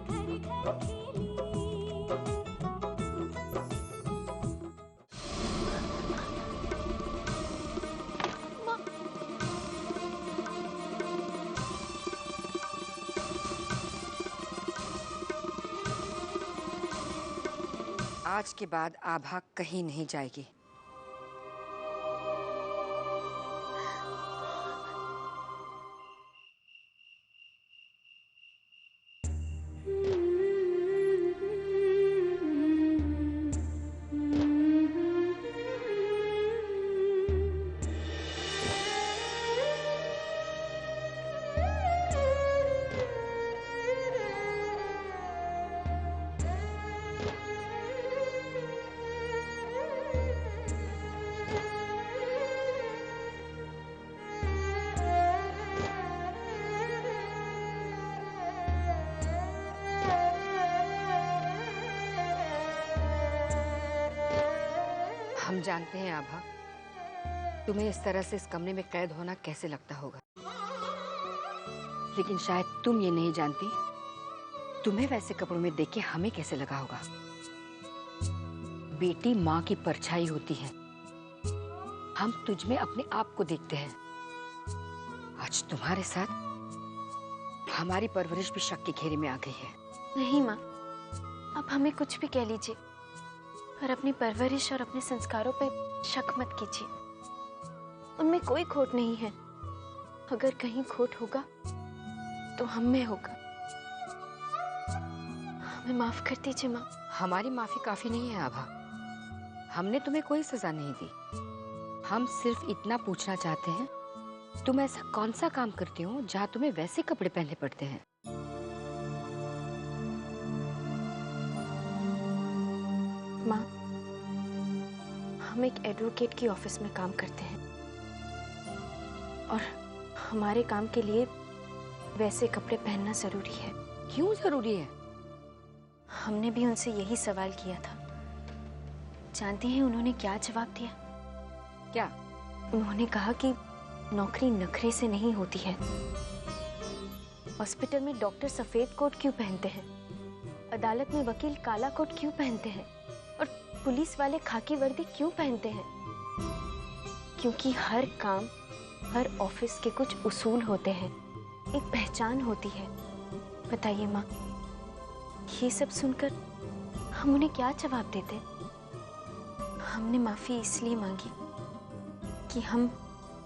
घर घर खेली। आज के बाद आभा कहीं नहीं जाएगी। हम जानते हैं आभा, तुम्हें इस तरह से इस कमरे में कैद होना कैसे लगता होगा, लेकिन शायद तुम ये नहीं जानती तुम्हें वैसे कपड़ों में देख के हमें कैसे लगा होगा। बेटी माँ की परछाई होती है, हम तुझ में अपने आप को देखते हैं। आज तुम्हारे साथ हमारी परवरिश भी शक के घेरे में आ गई है। नहीं माँ, आप हमें कुछ भी कह लीजिए, पर अपनी परवरिश और अपने संस्कारों पे शक मत कीजिए। उनमें कोई खोट नहीं है। अगर कहीं खोट होगा तो हम में होगा। हमें माफ कर दीजिए माँ। हमारी माफी काफी नहीं है आभा, हमने तुम्हें कोई सजा नहीं दी। हम सिर्फ इतना पूछना चाहते हैं, तुम ऐसा कौन सा काम करते हो जहाँ तुम्हें वैसे कपड़े पहनने पड़ते हैं? माँ, हम एक एडवोकेट की ऑफिस में काम करते हैं और हमारे काम के लिए वैसे कपड़े पहनना जरूरी है। क्यों जरूरी है? हमने भी उनसे यही सवाल किया था। जानती हैं उन्होंने क्या जवाब दिया? क्या? उन्होंने कहा कि नौकरी नखरे से नहीं होती है। हॉस्पिटल में डॉक्टर सफेद कोट क्यों पहनते हैं, अदालत में वकील काला कोट क्यों पहनते हैं और पुलिस वाले खाकी वर्दी क्यों पहनते हैं? क्योंकि हर काम, हर ऑफिस के कुछ उसूल होते हैं, एक पहचान होती है। बताइए माँ, ये सब सुनकर हम उन्हें क्या जवाब देते? हमने माफी इसलिए मांगी कि हम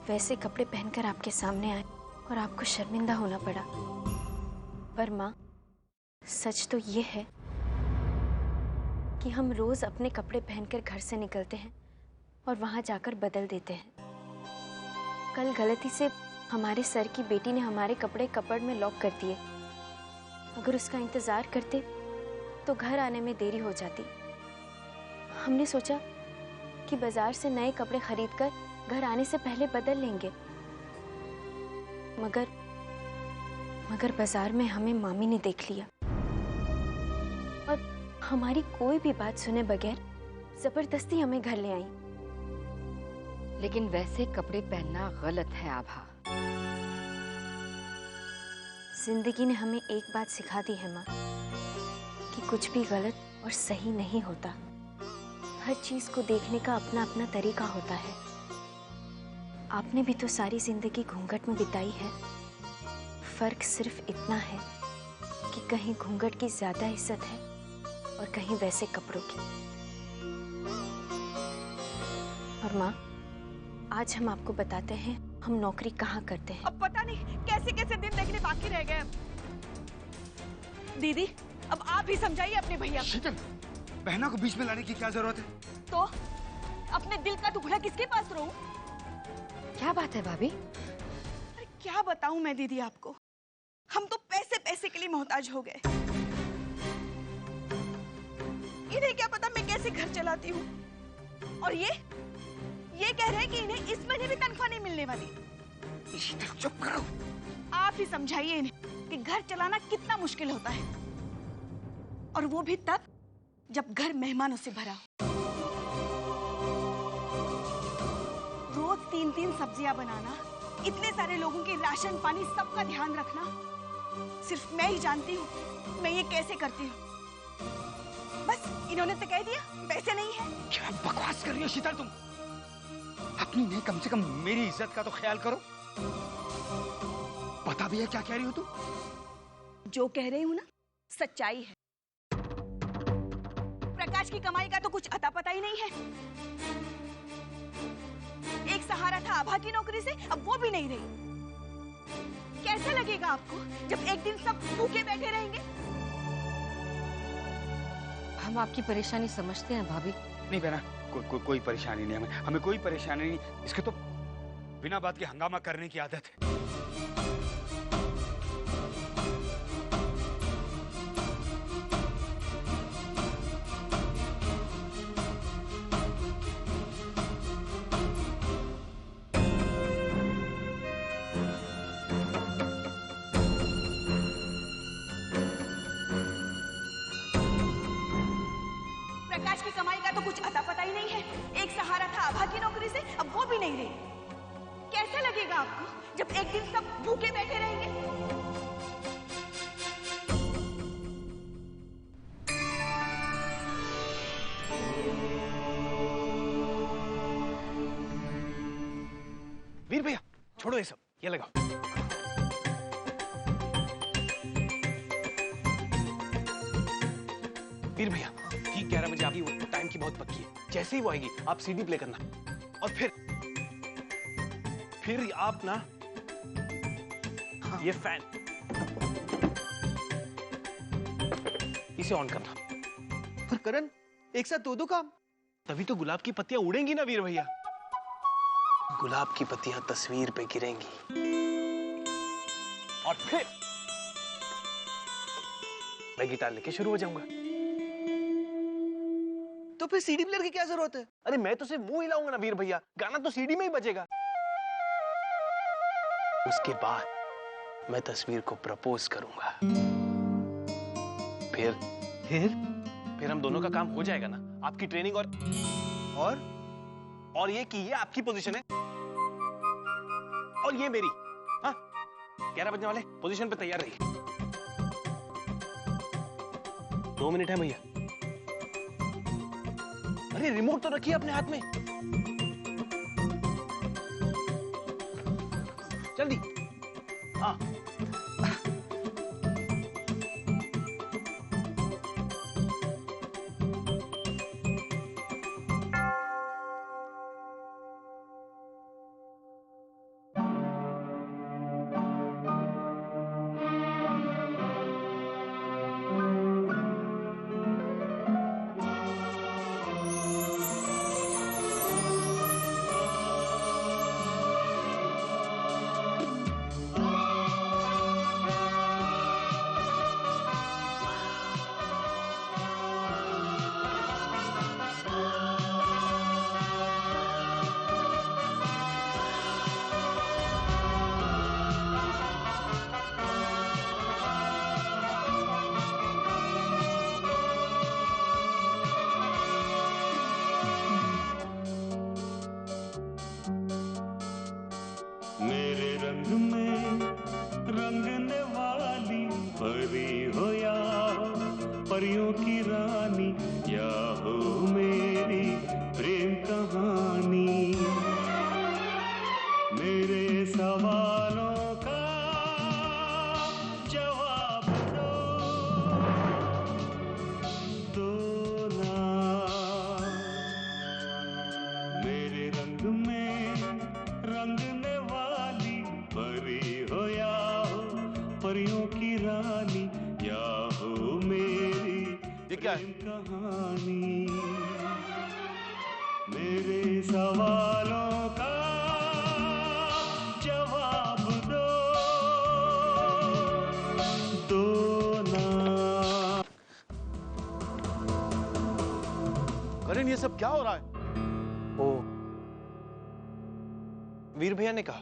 वैसे कपड़े पहनकर आपके सामने आए और आपको शर्मिंदा होना पड़ा। पर माँ, सच तो ये है कि हम रोज अपने कपड़े पहनकर घर से निकलते हैं और वहां जाकर बदल देते हैं। कल गलती से हमारे सर की बेटी ने हमारे कपड़े कपड़ में लॉक कर दिए। अगर उसका इंतजार करते तो घर आने में देरी हो जाती। हमने सोचा कि बाजार से नए कपड़े खरीदकर घर आने से पहले बदल लेंगे, मगर बाजार में हमें मामी ने देख लिया और हमारी कोई भी बात सुने बगैर जबरदस्ती हमें घर ले आई। लेकिन वैसे कपड़े पहनना गलत है आभा। जिंदगी ने हमें एक बात सिखा दी है माँ, कि कुछ भी गलत और सही नहीं होता। हर चीज को देखने का अपना अपना तरीका होता है। आपने भी तो सारी जिंदगी घूंघट में बिताई है। फर्क सिर्फ इतना है कि कहीं घूंघट की ज्यादा इज्जत है और कहीं वैसे कपड़ों की। और माँ, आज हम आपको बताते हैं हम नौकरी कहाँ करते हैं। अब पता नहीं कैसे कैसे दिन देखने बाकी रह गए। दीदी, अब आप ही समझाइए अपने भैया। शीतल, बहना को बीच में लाने की क्या जरूरत है? तो अपने दिल का टुकड़ा किसके पास रहूं? क्या बात है भाभी? अरे क्या बताऊं मैं दीदी आपको, हम तो पैसे पैसे के लिए मोहताज हो गए। इन्हें क्या पता मैं कैसे घर चलाती हूँ, और ये कह रहे हैं कि इन्हें इस महीने भी तनख्वाह नहीं मिलने वाली। शीतल चुप करो। आप ही समझाइए इन्हें कि घर चलाना कितना मुश्किल होता है, और वो भी तब जब घर मेहमानों से भरा हो। रोज 3-3 सब्जियां बनाना, इतने सारे लोगों के राशन पानी सबका ध्यान रखना, सिर्फ मैं ही जानती हूँ मैं ये कैसे करती हूँ। बस इन्होंने तो कह दिया पैसे नहीं है। क्या बकवास कर रही हो शीतल तुम? अपनी नहीं, कम से कम मेरी इज्जत का तो ख्याल करो। पता भी है क्या कह रही हो तुम? जो कह रही हूँ ना सच्चाई है। प्रकाश की कमाई का तो कुछ अता पता ही नहीं है। एक सहारा था आभा की नौकरी से, अब वो भी नहीं रही। कैसा लगेगा आपको जब एक दिन सब भूखे बैठे रहेंगे? हम आपकी परेशानी समझते हैं भाभी। नहीं बहना, कोई परेशानी नहीं, हमें कोई परेशानी नहीं। इसके तो बिना बात के हंगामा करने की आदत है। प्रकाश की कमाई का तो कुछ अता पता ही नहीं है। एक सहारा था आभा की नौकरी से, अब वो भी नहीं रही। कैसा लगेगा आपको जब एक दिन सब भूखे बैठे रहेंगे? वीर भैया छोड़ो ये सब, ये लगाओ। वीर भैया ठीक 11 बजे आपकी टाइम की बहुत पक्की है। जैसे ही वो आएगी आप सीडी प्ले करना और फिर आप ना ये फैन इसे ऑन करना। पर करण, एक साथ दो काम? तभी तो गुलाब की पत्तियां उड़ेंगी ना वीर भैया। गुलाब की पत्तियां तस्वीर पे गिरेंगी और फिर मैं गिटार लेके शुरू हो जाऊंगा। तो फिर सीडी प्लेयर की क्या जरूरत है? अरे मैं तो सिर्फ मुंह हिलाऊंगा ना वीर भैया, गाना तो सीडी में ही बजेगा। उसके बाद मैं तस्वीर को प्रपोज करूंगा। फिर हम दोनों का काम हो जाएगा ना। आपकी ट्रेनिंग और ये कि ये आपकी पोजीशन है और ये मेरी। हाँ 11 बजने वाले, पोजीशन पे तैयार रहिए। 2 मिनट है भैया। अरे रिमोट तो रखिए अपने हाथ में, जल्दी। हाँ परियों की रानी या हो मेरी प्रेम कहानी। मेरे सवालों का जवाब दो ना। मेरे रंग में रंगने वाली परी हो या हो परियों की रानी या हो मेरी क्या है? कहानी। मेरे सवालों का जवाब दो ना। करण ये सब क्या हो रहा है? ओ वीर भैया ने कहा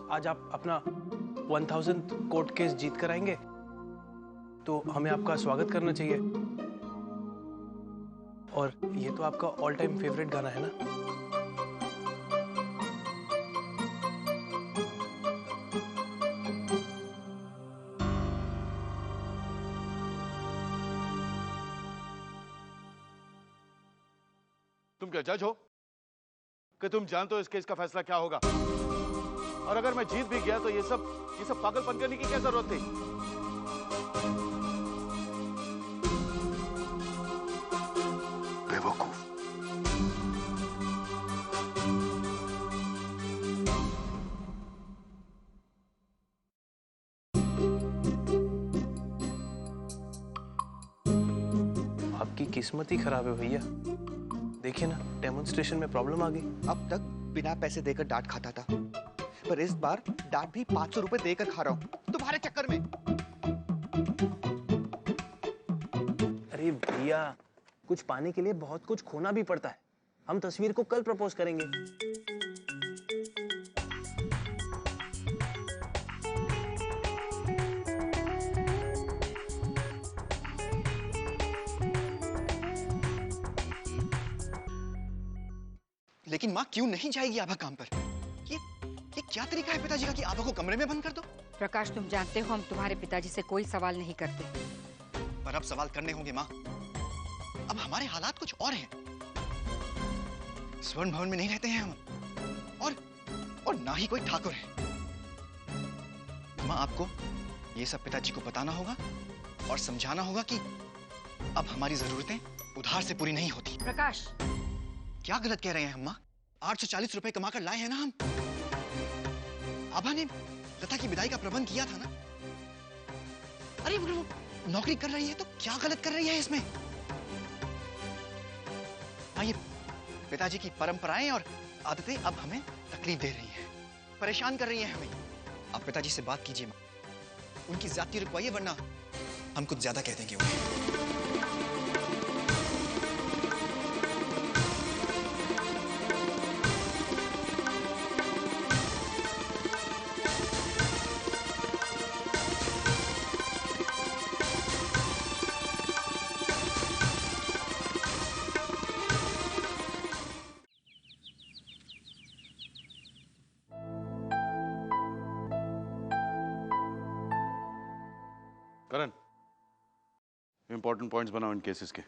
आज आप अपना 1000th कोर्ट केस जीत कर आएंगे तो हमें आपका स्वागत करना चाहिए। और ये तो आपका ऑल टाइम फेवरेट गाना है ना। क्या जज हो कि तुम जानते हो इस केस का फैसला क्या होगा? और अगर मैं जीत भी गया तो ये सब पागलपन करने की क्या जरूरत थी? बेवकूफ। आपकी किस्मत ही खराब है भैया। देखिए ना, डेमोन्स्ट्रेशन में प्रॉब्लम आ गई। अब तक बिना पैसे देकर डांट खाता था, पर इस बार डांट भी 500 रुपए देकर खा रहा हूँ तुम्हारे चक्कर में। अरे भैया, कुछ पाने के लिए बहुत कुछ खोना भी पड़ता है। हम तस्वीर को कल प्रपोज करेंगे। लेकिन माँ क्यों नहीं जाएगी आभा काम पर? ये क्या तरीका है पिताजी का कि आभा को कमरे में बंद कर दो? प्रकाश, तुम जानते हो हम तुम्हारे पिताजी से कोई सवाल नहीं करते। पर अब सवाल करने होंगे माँ। अब हमारे हालात कुछ और हैं। स्वर्ण भवन में नहीं रहते हैं हम, और ना ही कोई ठाकुर है। माँ, आपको ये सब पिताजी को बताना होगा और समझाना होगा कि अब हमारी जरूरतें उधार से पूरी नहीं होती। प्रकाश, क्या गलत कह रहे हैं हम माँ? 840 रुपए कमाकर लाए हैं ना हम। आभा ने लता की विदाई का प्रबंध किया था ना। अरे मगर वो नौकरी कर रही है तो क्या गलत कर रही है इसमें? हाँ, ये पिताजी की परंपराएं और आदतें अब हमें तकलीफ दे रही हैं, परेशान कर रही हैं हमें। आप पिताजी से बात कीजिए माँ, उनकी ज्यादती रुकवाइए, वरना हम कुछ ज्यादा कह देंगे उन्हें। करण, इंपॉर्टेंट पॉइंट्स बनाओ इन केसेस के।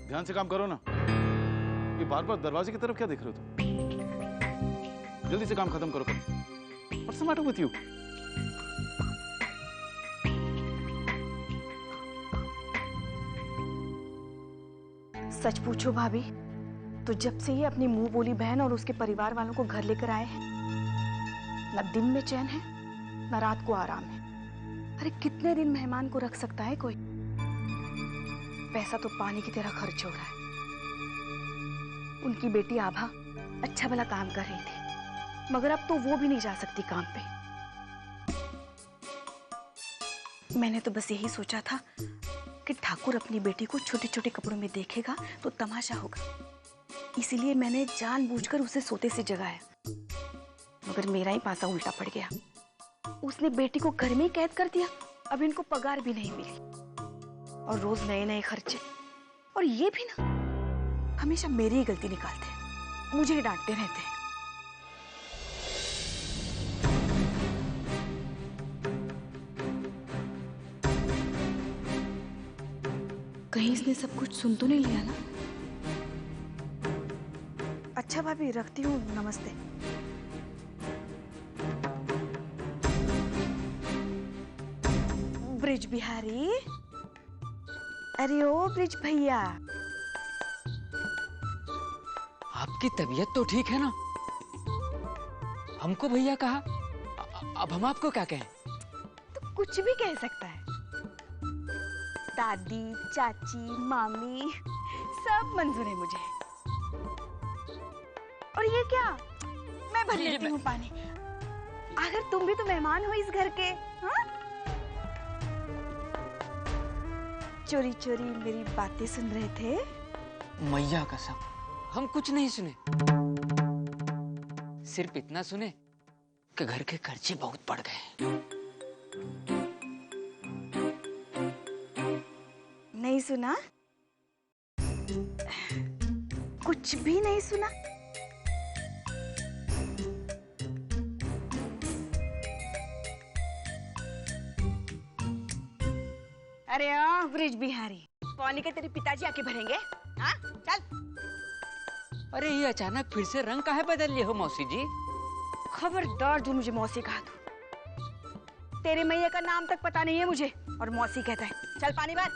ध्यान से काम करो ना। ये बार बार दरवाजे की तरफ क्या देख रहे हो तुम? जल्दी से काम खत्म करो। What's the matter with you? सच पूछो भाभी, तो जब से ये अपनी मुंह बोली बहन और उसके परिवार वालों को घर लेकर आए हैं, न दिन में चैन है न रात को आराम है। अरे कितने दिन मेहमान को रख सकता है कोई? पैसा तो पानी की तरह खर्च हो रहा है। उनकी बेटी आभा अच्छा भला काम कर रही थी, मगर अब तो वो भी नहीं जा सकती काम पे। मैंने तो बस यही सोचा था कि ठाकुर अपनी बेटी को छोटे छोटे कपड़ों में देखेगा तो तमाशा होगा, इसीलिए मैंने जानबूझकर उसे सोते से जगाया। मगर मेरा ही पासा उल्टा पड़ गया। उसने बेटी को घर में ही कैद कर दिया। अब इनको पगार भी नहीं मिली और रोज नए नए खर्चे। और ये भी ना हमेशा मेरी ही गलती निकालते हैं, मुझे ही डांटते रहते हैं। कहीं इसने सब कुछ सुन तो नहीं लिया ना? अच्छा भाभी, रखती हूँ, नमस्ते। ब्रिज बिहारी, अरे ओ ब्रिज भैया, आपकी तबीयत तो ठीक है ना? हमको भैया कहा, अब हम आपको क्या कहें? तो कुछ भी कह सकता है। दादी, चाची, मामी सब मंजूर है मुझे। और ये क्या, मैं भर लेती हूँ पानी। अगर तुम भी तो मेहमान हो इस घर के, हाँ? चोरी चोरी मेरी बातें सुन रहे थे? मैया कसम, हम कुछ नहीं सुने, सिर्फ इतना सुने कि घर के खर्चे बहुत बढ़ गए। नहीं सुना? कुछ भी नहीं सुना? अरे ब्रिज बिहारी, पानी के तेरे पिताजी आके भरेंगे। हाँ चल। अरे ये अचानक फिर से रंग काहे बदल लिए हो मौसी जी? खबरदार जो मुझे मौसी कहा तू। तेरे मैया का नाम तक पता नहीं है मुझे और मौसी कहता है। चल पानी भर।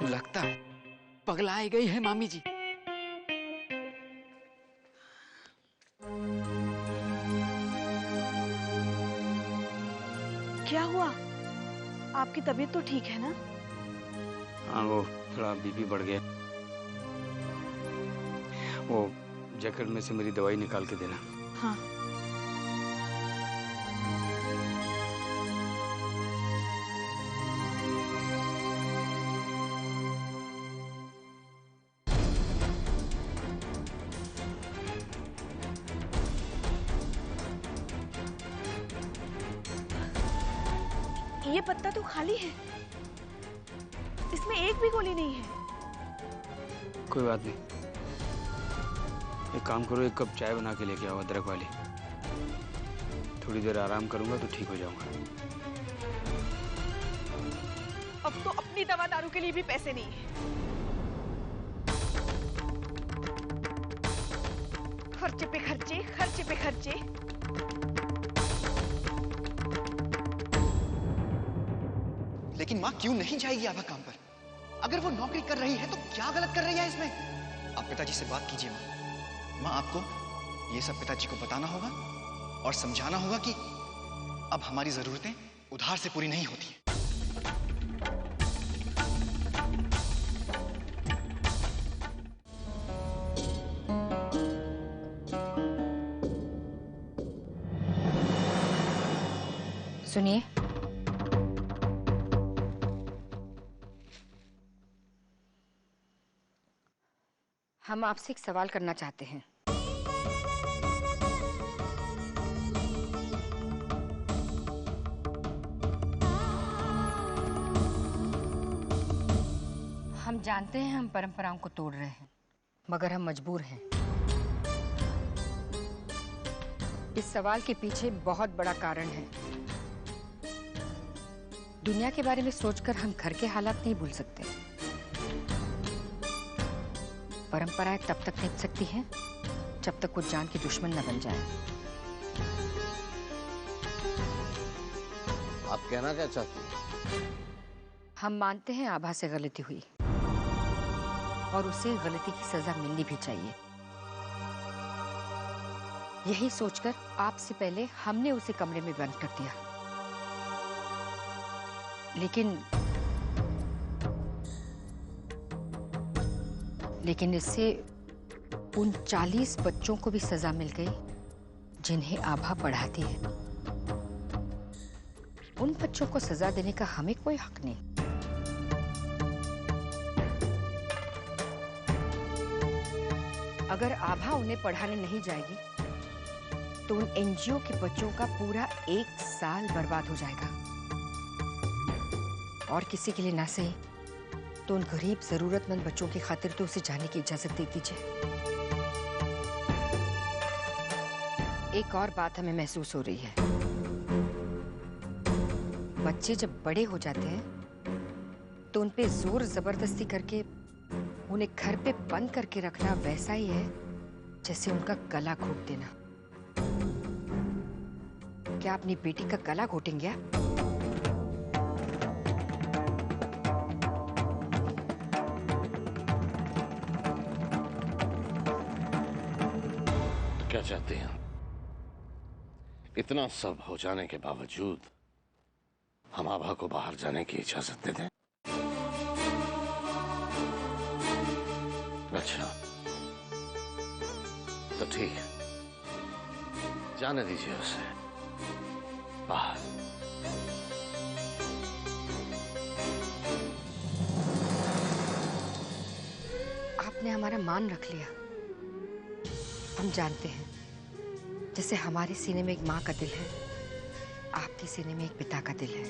लगता है पगलाई गई है मामी जी। क्या हुआ? आपकी तबीयत तो ठीक है ना? हाँ, वो थोड़ा बीपी बढ़ गया। वो जैकेट में से मेरी दवाई निकाल के देना। हाँ। ये पत्ता तो खाली है, इसमें एक भी गोली नहीं है। कोई बात नहीं, एक काम करो, एक कप चाय बना के लेके आओ अदरक वाली। थोड़ी देर आराम करूंगा तो ठीक हो जाऊंगा। अब तो अपनी दवा दारू के लिए भी पैसे नहीं है। खर्चे पे खर्चे, खर्चे पे खर्चे। लेकिन माँ क्यों नहीं जाएगी आभा काम पर? अगर वो नौकरी कर रही है तो क्या गलत कर रही है इसमें? आप पिताजी से बात कीजिए माँ। माँ, आपको ये सब पिताजी को बताना होगा और समझाना होगा कि अब हमारी जरूरतें उधार से पूरी नहीं होती हैं। सुनिए, हम आपसे एक सवाल करना चाहते हैं। हम जानते हैं हम परंपराओं को तोड़ रहे हैं, मगर हम मजबूर हैं। इस सवाल के पीछे बहुत बड़ा कारण है। दुनिया के बारे में सोचकर हम घर के हालात नहीं भूल सकते। परंपराएं तब तक टिक सकती हैं जब तक वो जान की दुश्मन न बन जाए। आप कहना क्या चाहती हैं? हम मानते हैं आभा से गलती हुई और उसे गलती की सजा मिलनी भी चाहिए। यही सोचकर आपसे पहले हमने उसे कमरे में बंद कर दिया। लेकिन इससे उन 40 बच्चों को भी सजा मिल गई जिन्हें आभा पढ़ाती है। उन बच्चों को सजा देने का हमें कोई हक नहीं। अगर आभा उन्हें पढ़ाने नहीं जाएगी तो उन एनजीओ के बच्चों का पूरा 1 साल बर्बाद हो जाएगा। और किसी के लिए ना सही तो उन गरीब जरूरतमंद बच्चों की खातिर तो उसे जाने की इजाजत दे दीजिए। एक और बात हमें महसूस हो रही है। बच्चे जब बड़े हो जाते हैं तो उन पे जोर जबरदस्ती करके उन्हें घर पे बंद करके रखना वैसा ही है जैसे उनका गला घोट देना। क्या अपनी बेटी का गला घोटेंगे आप? क्या चाहते हैं? इतना सब हो जाने के बावजूद हम आभा को बाहर जाने की इजाजत दे दें? अच्छा तो ठीक है, जाने दीजिए उसे बाहर। आपने हमारा मान रख लिया। हम जानते हैं जैसे हमारे सीने में एक माँ का दिल है, आपके सीने में एक पिता का दिल है।